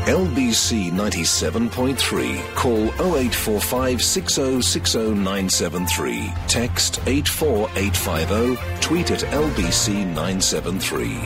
LBC 97.3. Call 0845 6060 973. Text 84850. Tweet at LBC 973.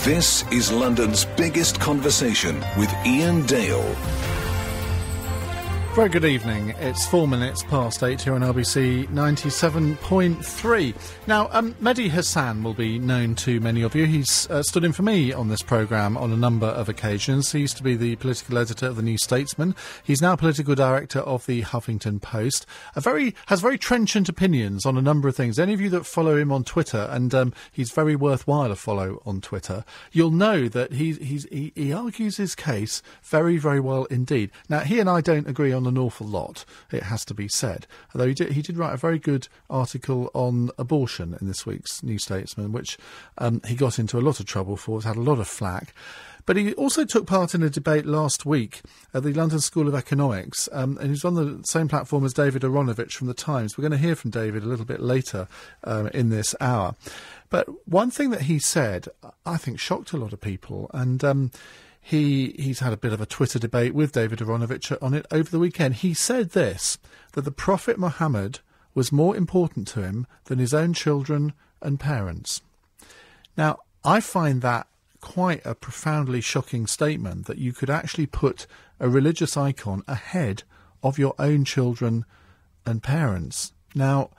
This is London's biggest conversation with Iain Dale. Very good evening. It's 4 minutes past 8 here on LBC 97.3. Now, Mehdi Hassan will be known to many of you. He's stood in for me on this programme on a number of occasions. He used to be the political editor of the New Statesman. He's now political director of the Huffington Post. Has very trenchant opinions on a number of things. Any of you that follow him on Twitter, and he's very worthwhile to follow on Twitter, you'll know that he argues his case very, very well indeed. Now, he and I don't agree on an awful lot, it has to be said. Although he did write a very good article on abortion in this week's New Statesman, which he got into a lot of trouble for, has had a lot of flack. But he also took part in a debate last week at the London School of Economics, and he's on the same platform as David Aronovich from The Times. We're going to hear from David a little bit later in this hour. But one thing that he said, I think, shocked a lot of people, and He's had a bit of a Twitter debate with David Aronovich on it over the weekend. He said this, that the Prophet Muhammad was more important to him than his own children and parents. Now, I find that quite a profoundly shocking statement, that you could actually put a religious icon ahead of your own children and parents. Now,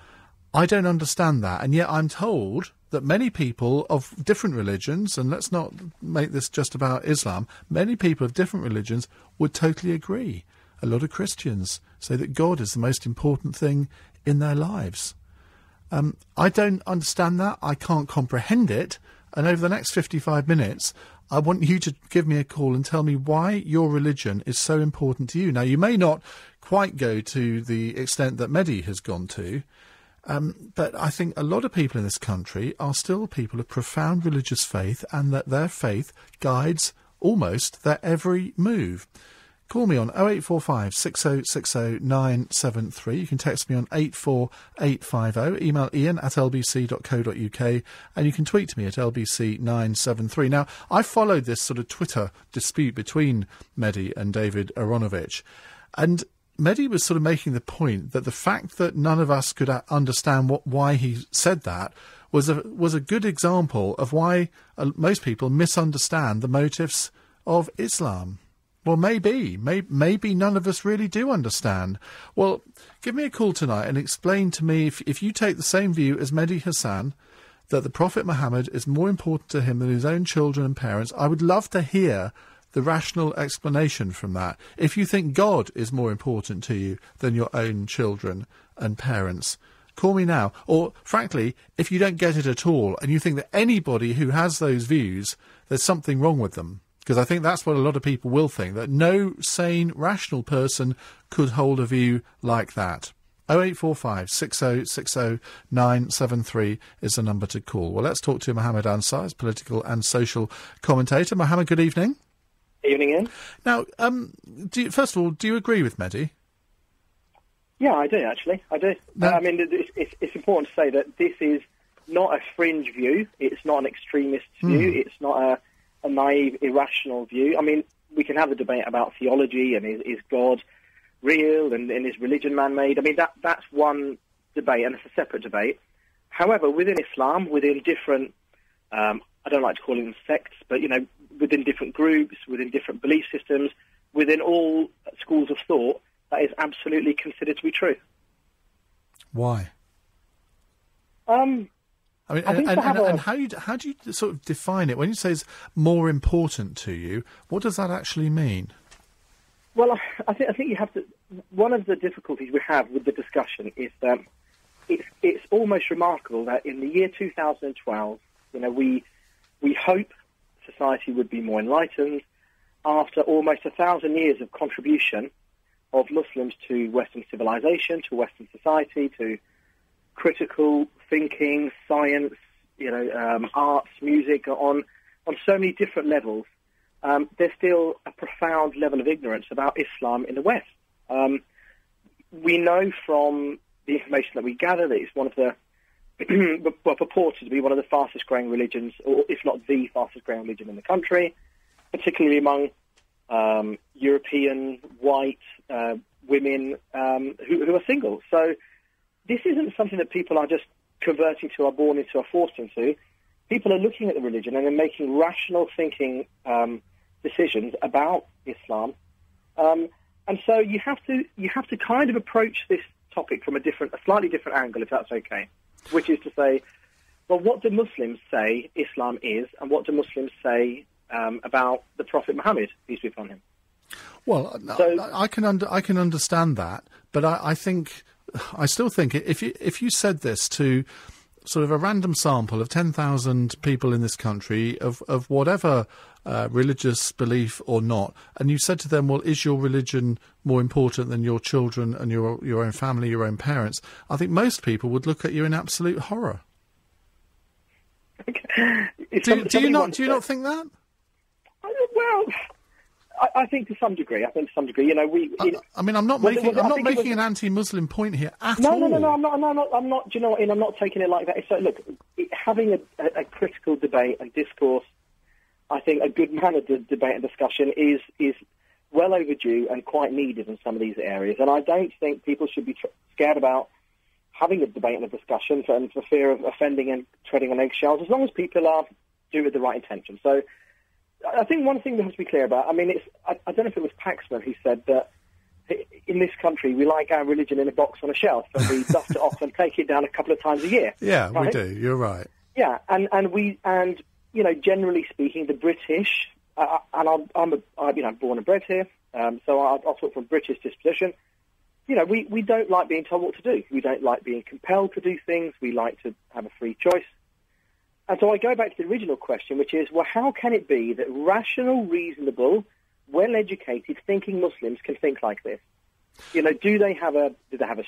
I don't understand that, and yet I'm told that many people of different religions, and let's not make this just about Islam, many people of different religions would totally agree. A lot of Christians say that God is the most important thing in their lives. I don't understand that. I can't comprehend it. And over the next 55 minutes, I want you to give me a call and tell me why your religion is so important to you. Now, you may not quite go to the extent that Mehdi has gone to, but I think a lot of people in this country are still people of profound religious faith, and that their faith guides almost their every move. Call me on 0845 6060 973. You can text me on 84850. Email ian@lbc.co.uk, and you can tweet to me at LBC973. Now, I followed this sort of Twitter dispute between Mehdi and David Aronovich, and Mehdi was sort of making the point that the fact that none of us could understand why he said that was a good example of why most people misunderstand the motives of Islam. Well, maybe none of us really do understand. Well, give me a call tonight and explain to me, if you take the same view as Mehdi Hassan, that the Prophet Muhammad is more important to him than his own children and parents. I would love to hear the rational explanation from that. If you think God is more important to you than your own children and parents, call me now. Or, frankly, if you don't get it at all and you think that anybody who has those views, there's something wrong with them. Because I think that's what a lot of people will think, that no sane, rational person could hold a view like that. 0845 6060 973 is the number to call. Well, let's talk to Mohammed Ansar, political and social commentator. Mohammed, good evening. Evening, Ian. Now, first of all, do you agree with Mehdi? Yeah, I do, actually. I do. No. I mean, it's important to say that this is not a fringe view. It's not an extremist view. It's not a naive, irrational view. I mean, we can have a debate about theology and is God real and is religion man-made. I mean, that's one debate, and it's a separate debate. However, within Islam, within different, I don't like to call them sects, but, within different groups, within different belief systems, within all schools of thought, that is absolutely considered to be true. Why? I mean, and how do you sort of define it? When you say it's more important to you, what does that actually mean? Well, I think you have to. One of the difficulties we have with the discussion is that it's almost remarkable that in the year 2012, we hope society would be more enlightened after almost 1,000 years of contribution of Muslims to Western civilization, to Western society, to critical thinking, science, arts, music, on so many different levels. There's still a profound level of ignorance about Islam in the West. We know from the information that we gather that it's one of the purported to be one of the fastest growing religions, or if not the fastest growing religion in the country, particularly among European, white women who are single. So this isn't something that people are just converting to, are born into, or forced into. People are looking at the religion and they're making rational thinking decisions about Islam. And so you have to kind of approach this topic from a slightly different angle, if that's okay, which is to say, well, what do Muslims say Islam is, and what do Muslims say about the Prophet Muhammad, peace be upon him? Well, so, I can understand that, but I still think if you said this to sort of a random sample of 10,000 people in this country of whatever religious belief or not, and you said to them, well, is your religion more important than your children and your own family, your own parents? I think most people would look at you in absolute horror. Do you not think that? Well, I think to some degree. You know, I'm not making an anti-Muslim point here at all. No. I'm not. Do you know what? I'm not taking it like that. So look, having a critical debate and discourse, I think a good mannered debate and discussion is well overdue and quite needed in some of these areas. And I don't think people should be scared about having a debate and a discussion for fear of offending and treading on eggshells, as long as people do it with the right intention. So I think one thing we have to be clear about, I mean, I don't know if it was Paxman who said that in this country we like our religion in a box on a shelf and we dust it off and take it down a couple of times a year. Yeah, right? We do. You're right. Yeah, and you know, generally speaking, the British, and I'm born and bred here, so I'll talk from British disposition. You know, we don't like being told what to do. We don't like being compelled to do things. We like to have a free choice. And so I go back to the original question, which is, well, how can it be that rational, reasonable, well-educated, thinking Muslims can think like this? You know, do they have a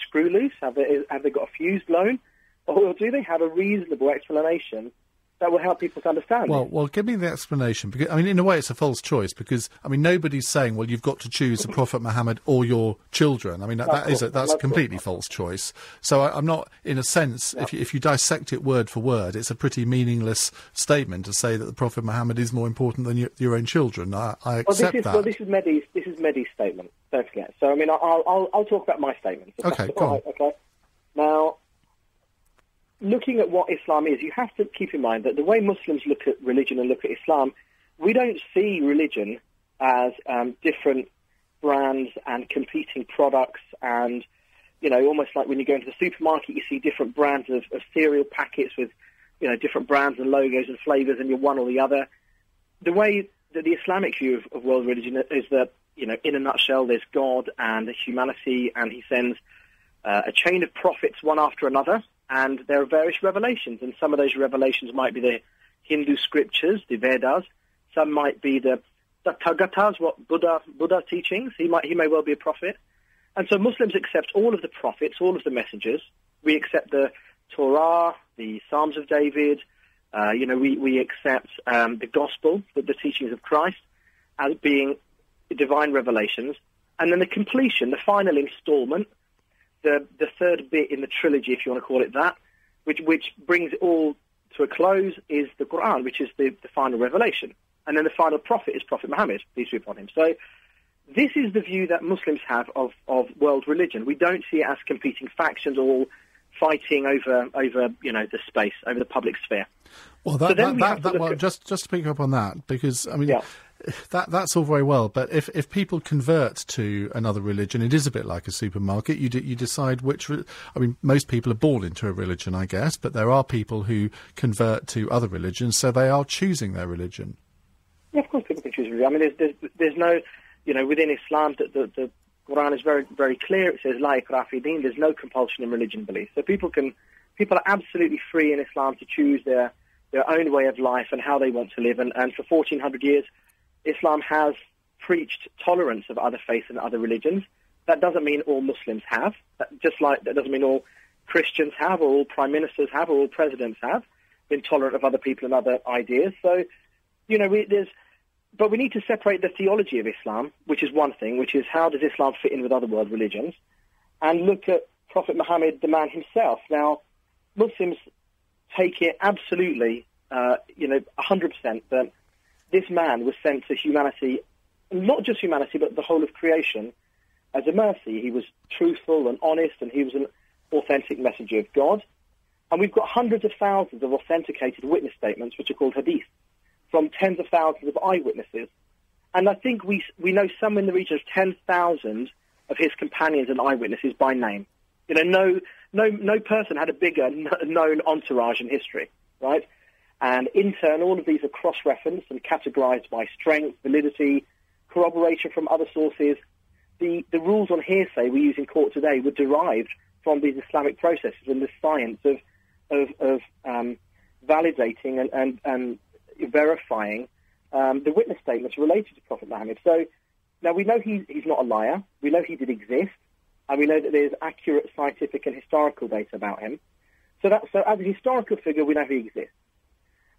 screw loose? Have they got a fuse blown? Or do they have a reasonable explanation that will help people to understand? Well, give me the explanation. Because, I mean, in a way, it's a false choice because, I mean, nobody's saying, well, you've got to choose the Prophet Muhammad or your children. I mean, that's a completely false choice. So I'm not, in a sense, if you dissect it word for word, it's a pretty meaningless statement to say that the Prophet Muhammad is more important than your own children. I accept that. Well, this is Mehdi's statement. Don't forget. So, I mean, I'll talk about my statement. Okay, go on. Okay. Now, looking at what Islam is, you have to keep in mind that the way Muslims look at religion and look at Islam, we don't see religion as different brands and competing products and, you know, almost like when you go into the supermarket, you see different brands of cereal packets with, you know, different brands and logos and flavours and you're one or the other. The way that the Islamic view of world religion is that, you know, in a nutshell, there's God and humanity and he sends a chain of prophets one after another. And there are various revelations, and some of those revelations might be the Hindu scriptures, the Vedas. Some might be the Tathagatas, what Buddha teachings. He may well be a prophet. And so Muslims accept all of the prophets, all of the messengers. We accept the Torah, the Psalms of David. We accept the Gospel, the teachings of Christ, as being divine revelations. And then the completion, the final installment, the third bit in the trilogy, if you want to call it that, which brings it all to a close, is the Quran, which is the final revelation. And then the final prophet is Prophet Muhammad, peace be upon him. So this is the view that Muslims have of world religion. We don't see it as competing factions all fighting over the space, over the public sphere. Well, just to pick up on that, because, I mean... Yeah. That's all very well, but if people convert to another religion, it is a bit like a supermarket. You decide which... I mean, most people are born into a religion, I guess, but there are people who convert to other religions, so they are choosing their religion. Yeah, of course people can choose religion. I mean, there's no... You know, within Islam, the Quran is very, very clear. It says, La ikraha fi din, there's no compulsion in religion belief. So people are absolutely free in Islam to choose their own way of life and how they want to live. And for 1,400 years... Islam has preached tolerance of other faiths and other religions. That doesn't mean all Muslims have. Just like that doesn't mean all Christians have, or all prime ministers have, or all presidents have been tolerant of other people and other ideas. So, you know, but we need to separate the theology of Islam, which is one thing, which is how does Islam fit in with other world religions, and look at Prophet Muhammad, the man himself. Now, Muslims take it absolutely, 100% that this man was sent to humanity not just humanity, but the whole of creation as a mercy. He was truthful and honest, and he was an authentic messenger of God. And we've got hundreds of thousands of authenticated witness statements, which are called hadith, from tens of thousands of eyewitnesses. And I think we know somewhere in the region of 10,000 of his companions and eyewitnesses by name. You know, no person had a bigger known entourage in history, right? And in turn, all of these are cross-referenced and categorized by strength, validity, corroboration from other sources. The rules on hearsay we use in court today were derived from these Islamic processes and the science of validating and verifying the witness statements related to Prophet Muhammad. So now we know he's not a liar. We know he did exist, and we know that there's accurate scientific and historical data about him. So as a historical figure, we know he exists.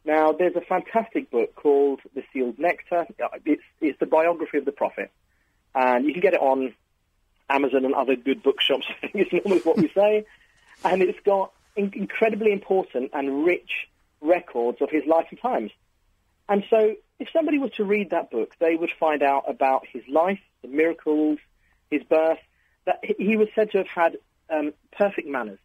Now, there's a fantastic book called The Sealed Nectar. It's the biography of the Prophet. And you can get it on Amazon and other good bookshops, I think is normally what we say. And it's got incredibly important and rich records of his life and times. And so if somebody was to read that book, they would find out about his life, the miracles, his birth, that he was said to have had perfect manners.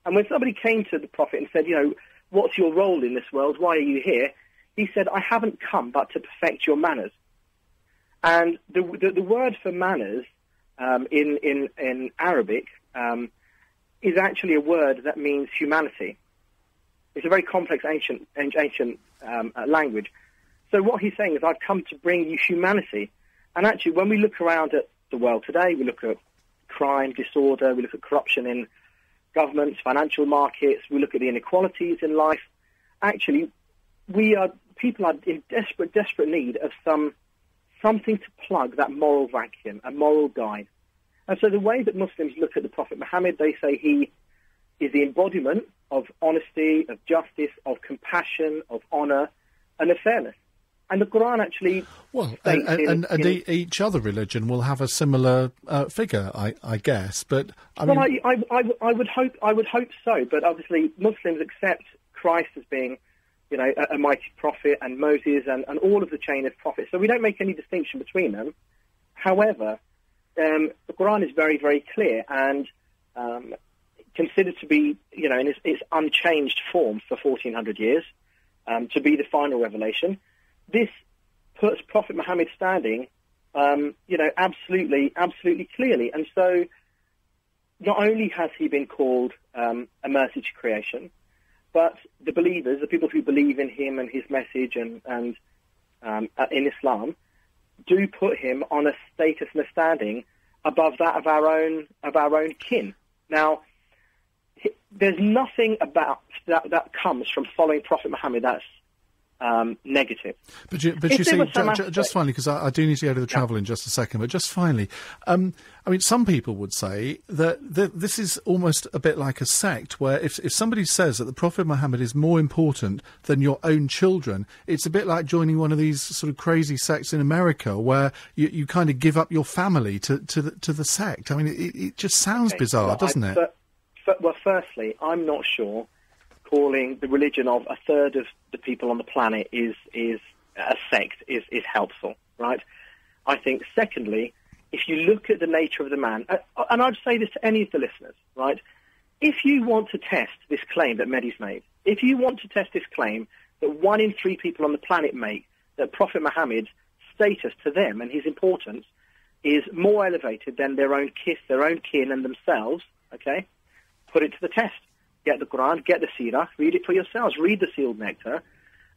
And when somebody came to the Prophet and said, you know, what's your role in this world? Why are you here? He said, I haven't come but to perfect your manners. And the word for manners in Arabic is actually a word that means humanity. It's a very complex ancient language. So what he's saying is, I've come to bring you humanity. And actually, when we look around at the world today, we look at crime, disorder, we look at corruption in governments, financial markets, we look at the inequalities in life. Actually, people are in desperate need of something to plug that moral vacuum, a moral guide. And so the way that Muslims look at the Prophet Muhammad, they say he is the embodiment of honesty, of justice, of compassion, of honor, and of fairness. And the Quran actually each other religion will have a similar figure, I guess. But I would hope so. But obviously, Muslims accept Christ as being, you know, a mighty prophet, and Moses and all of the chain of prophets. So we don't make any distinction between them. However, the Quran is very, very clear and considered to be, you know, in its unchanged form for 1,400 years, to be the final revelation. This puts Prophet Muhammad standing, you know, absolutely clearly. And so not only has he been called a mercy to creation, but the believers, the people who believe in him and his message and in Islam, do put him on a status and a standing above that of our own kin. Now, there's nothing about that comes from following Prophet Muhammad that's negative. But you see, just finally, because I do need to go to the travel in just a second, but just finally, I mean, some people would say that this is almost a bit like a sect, where if somebody says that the Prophet Muhammad is more important than your own children, it's a bit like joining one of these sort of crazy sects in America, where you kind of give up your family to the sect. I mean, it just sounds bizarre, doesn't it? Well, firstly, I'm not sure calling the religion of a third of the people on the planet is a sect is helpful, right? I think, secondly, if you look at the nature of the man, and I'd say this to any of the listeners, right? If you want to test this claim that Mehdi's made, if you want to test this claim that 1 in 3 people on the planet make, that Prophet Muhammad's status to them and his importance is more elevated than their own kin and themselves, okay? Put it to the test. Get the Quran, get the Seerah, read it for yourselves, read the Sealed Nectar,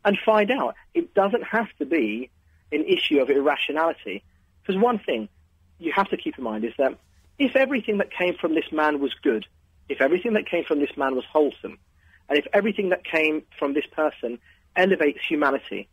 and find out. It doesn't have to be an issue of irrationality. Because one thing you have to keep in mind is that if everything that came from this man was good, if everything that came from this man was wholesome, and if everything that came from this person elevates humanity,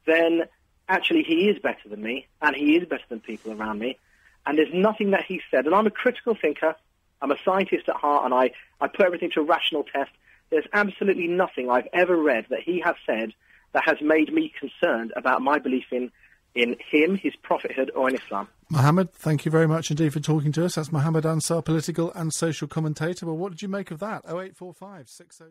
then actually he is better than me, and he is better than people around me, and there's nothing that he said. And I'm a critical thinker, I'm a scientist at heart, and I put everything to a rational test. There's absolutely nothing I've ever read that he has said that has made me concerned about my belief in him, his prophethood, or in Islam. Mohammed, thank you very much indeed for talking to us. That's Mohammed Ansar, political and social commentator. Well, what did you make of that? 0845 60...